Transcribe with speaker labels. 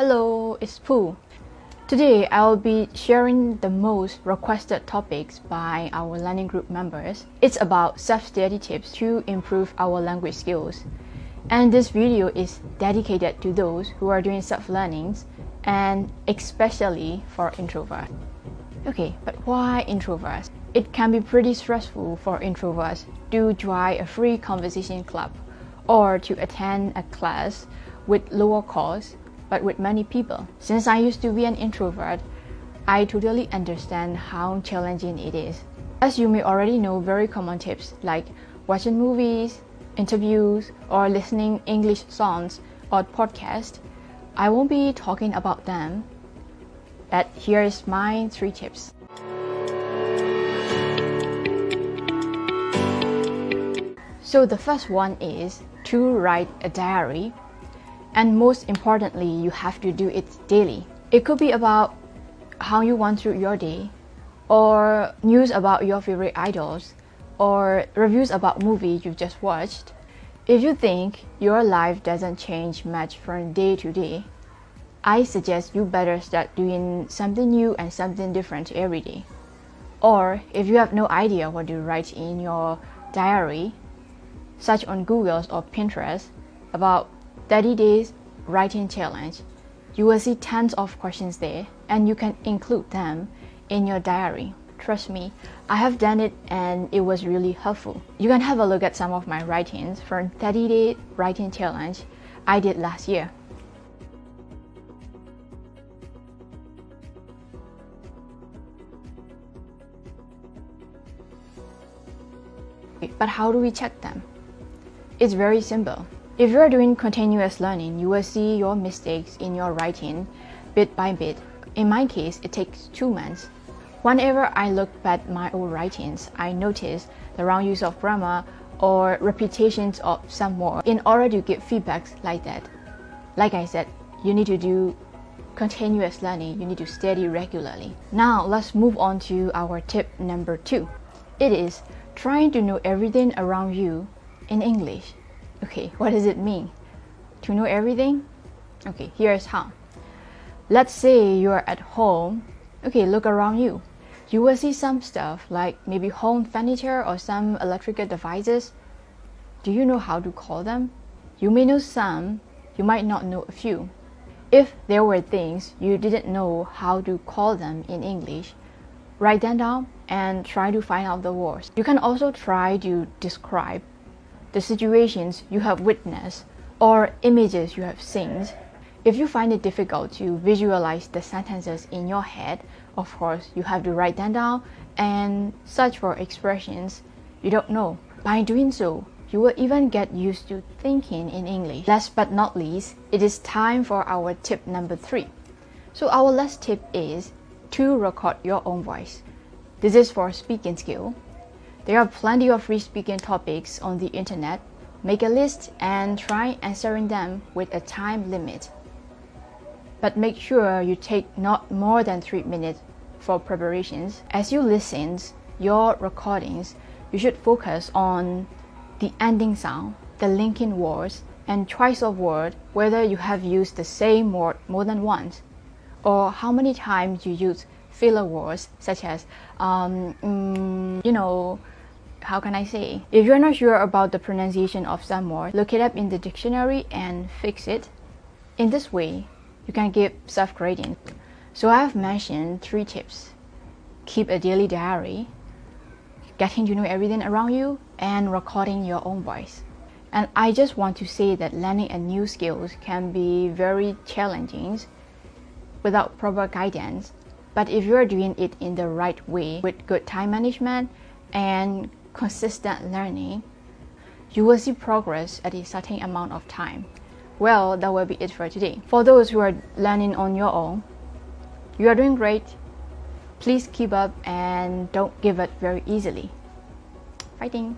Speaker 1: Hello, it's Pooh. Today I'll be sharing the most requested topics by our learning group members. It's about self-study tips to improve our language skills. And this video is dedicated to those who are doing self-learnings and especially for introverts. Okay, but why introverts? It can be pretty stressful for introverts to join a free conversation club or to attend a class with lower cost but with many people. Since I used to be an introvert, I totally understand how challenging it is. As you may already know, very common tips like watching movies, interviews, or listening English songs or podcasts, I won't be talking about them, but here is my 3 tips. So the first one is to write a diary. And most importantly, you have to do it daily. It could be about how you went through your day, or news about your favorite idols, or reviews about movies you've just watched. If you think your life doesn't change much from day to day, I suggest you better start doing something new and something different every day. Or if you have no idea what to write in your diary, search on Google or Pinterest about 30 days writing challenge. You will see tons of questions there and you can include them in your diary. Trust me, I have done it and it was really helpful. You can have a look at some of my writings from 30-day writing challenge I did last year. But how do we check them? It's very simple. If you are doing continuous learning, you will see your mistakes in your writing bit by bit. In my case, it takes 2 months. Whenever I look at my old writings, I notice the wrong use of grammar or repetitions of some word. In order to give feedbacks like that, like I said, you need to do continuous learning. You need to study regularly. Now let's move on to our tip number 2. It is trying to know everything around you in English. Okay, what does it mean? To know everything? Okay, here's how. Let's say you're at home. Okay, look around you. You will see some stuff like maybe home furniture or some electrical devices. Do you know how to call them? You may know some, you might not know a few. If there were things you didn't know how to call them in English, write them down and try to find out the words. You can also try to describe the situations you have witnessed or images you have seen. If you find it difficult to visualize the sentences in your head, of course, you have to write them down and search for expressions you don't know. By doing so, you will even get used to thinking in English. Last but not least, it is time for our tip number 3. So our last tip is to record your own voice. This is for speaking skill. There are plenty of free speaking topics on the internet. Make a list and try answering them with a time limit. But make sure you take not more than 3 minutes for preparations. As you listen your recordings, you should focus on the ending sound, the linking words, and choice of word, whether you have used the same word more than once, or how many times you use filler words such as how can I say? If you're not sure about the pronunciation of some word, look it up in the dictionary and fix it. In this way, you can give self-grading. So I have mentioned 3 tips. Keep a daily diary, getting to know everything around you, and recording your own voice. And I just want to say that learning a new skills can be very challenging without proper guidance. But if you're doing it in the right way, with good time management and consistent learning, you will see progress at a certain amount of time. Well, that will be it for today. For those who are learning on your own, you are doing great. Please keep up and don't give up very easily. Fighting!